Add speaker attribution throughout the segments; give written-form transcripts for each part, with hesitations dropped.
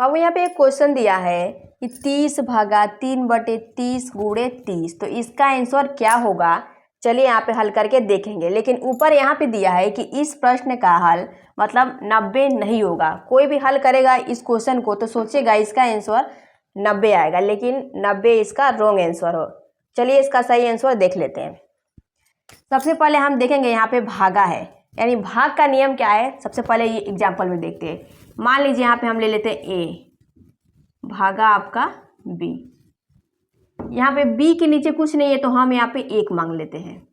Speaker 1: बाबू यहाँ पे एक क्वेश्चन दिया है कि 30 भागा 3/30 गुणे 30, तो इसका आंसर क्या होगा। चलिए यहाँ पे हल करके देखेंगे। लेकिन ऊपर यहाँ पे दिया है कि इस प्रश्न का हल मतलब 90 नहीं होगा। कोई भी हल करेगा इस क्वेश्चन को तो सोचेगा इसका आंसर 90 आएगा, लेकिन 90 इसका रॉन्ग आंसर हो। चलिए इसका सही आंसर देख लेते हैं। सबसे पहले हम देखेंगे यहाँ पे भागा है, यानी भाग का नियम क्या है। सबसे पहले ये एग्जाम्पल में देखते हैं। मान लीजिए यहाँ पे हम ले लेते हैं a भागा आपका b। यहाँ पे b के नीचे कुछ नहीं है तो हम यहाँ पे 1 मांग लेते हैं।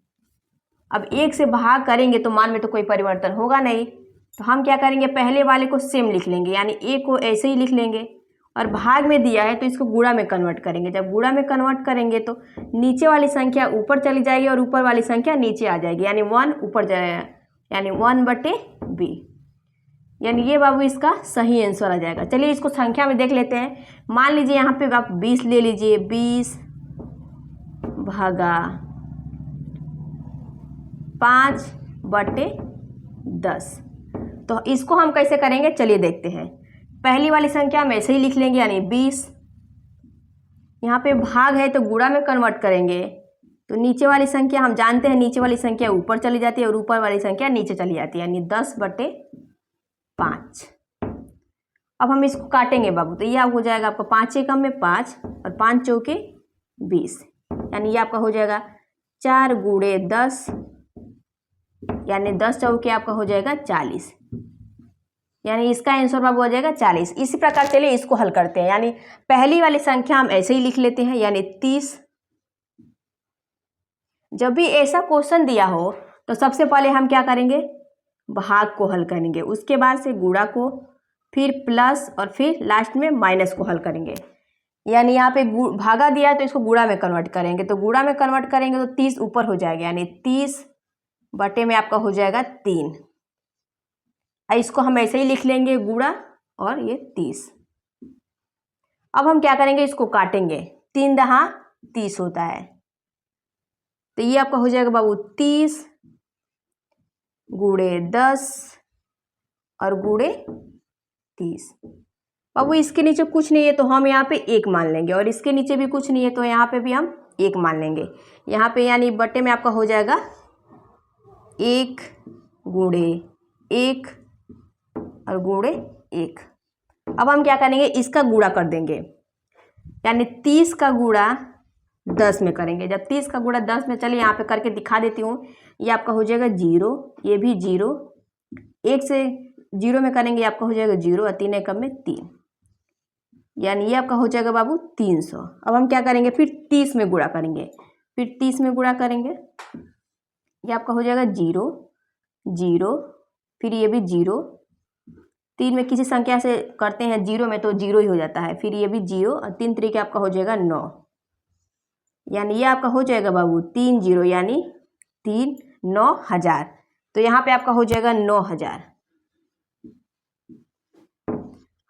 Speaker 1: अब 1 से भाग करेंगे तो मान में तो कोई परिवर्तन होगा नहीं, तो हम क्या करेंगे, पहले वाले को सेम लिख लेंगे, यानी a को ऐसे ही लिख लेंगे। और भाग में दिया है तो इसको गुणा में कन्वर्ट करेंगे। जब गुणा में कन्वर्ट करेंगे तो नीचे वाली संख्या ऊपर चली जाएगी और ऊपर वाली संख्या नीचे आ जाएगी, यानी 1 ऊपर जाएगा, यानी 1/b। यानी ये बाबू इसका सही आंसर आ जाएगा। चलिए इसको संख्या में देख लेते हैं। मान लीजिए यहाँ पे आप 20 ले लीजिए, 20 भागा 5/10। तो इसको हम कैसे करेंगे चलिए देखते हैं। पहली वाली संख्या हम ऐसे ही लिख लेंगे, यानी 20। यहाँ पे भाग है तो गुणा में कन्वर्ट करेंगे, तो नीचे वाली संख्या हम जानते हैं नीचे वाली संख्या ऊपर चली जाती है और ऊपर वाली संख्या नीचे चली जाती है, यानी 10/5। अब हम इसको काटेंगे बाबू, तो यह हो जाएगा आपका 5 एकम में 5 और 5 चौके 20, यानी ये आपका हो जाएगा 4 गुणे 10, यानी 10 चौके आपका हो जाएगा 40, यानी इसका आंसर बाबू हो जाएगा 40। इसी प्रकार चलिए इसको हल करते हैं। यानी पहली वाली संख्या हम ऐसे ही लिख लेते हैं, यानी 30। जब भी ऐसा क्वेश्चन दिया हो तो सबसे पहले हम क्या करेंगे, भाग को हल करेंगे, उसके बाद से गुणा को, फिर प्लस और फिर लास्ट में माइनस को हल करेंगे। यानी यहाँ पे भागा दिया है तो इसको गुणा में कन्वर्ट करेंगे, तो गुणा में कन्वर्ट करेंगे तो 30 ऊपर हो जाएगा, यानी 30 बटे में आपका हो जाएगा 3। इसको हम ऐसे ही लिख लेंगे गुणा और ये 30। अब हम क्या करेंगे, इसको काटेंगे, 3 दहा 30 होता है, तो ये आपका हो जाएगा बाबू 30 गुणे 10 और गुणे 30। बाबू इसके नीचे कुछ नहीं है तो हम यहाँ पे 1 मान लेंगे, और इसके नीचे भी कुछ नहीं है तो यहाँ पे भी हम 1 मान लेंगे। यहाँ पे यानी बटे में आपका हो जाएगा 1 गुणे 1 और गुणे 1। अब हम क्या करेंगे, इसका गुणा कर देंगे, यानी 30 का गुणा 10 में करेंगे। जब 30 का गुणा 10 में, चलिए यहाँ पे करके दिखा देती हूँ। ये आपका हो जाएगा 0, ये भी 0, 1 से 0 में करेंगे आपका हो जाएगा 0 और 3 एकम में 3, यानी ये आपका हो जाएगा बाबू 300। अब हम क्या करेंगे, फिर 30 में गुणा करेंगे, फिर 30 में गुणा करेंगे, ये आपका हो जाएगा 0 0, फिर ये भी 0, 3 में किसी संख्या से करते हैं 0 में तो 0 ही हो जाता है, फिर ये भी 0 और 3 तरीके आपका हो जाएगा 9, यानी ये आपका हो जाएगा बाबू 3 0, यानी 3 9,000। तो यहाँ पे आपका हो जाएगा 9,000।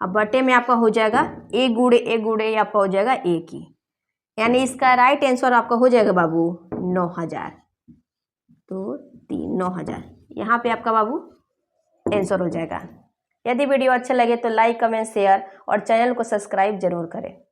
Speaker 1: अब बटे में आपका हो जाएगा 1 गुणे 1 गुणे आपका हो जाएगा 1 ही, यानी इसका राइट आंसर आपका हो जाएगा बाबू 9,000। तो 9,000 यहाँ पे आपका बाबू आंसर हो जाएगा। यदि वीडियो अच्छा लगे तो लाइक कमेंट शेयर और चैनल को सब्सक्राइब जरूर करें।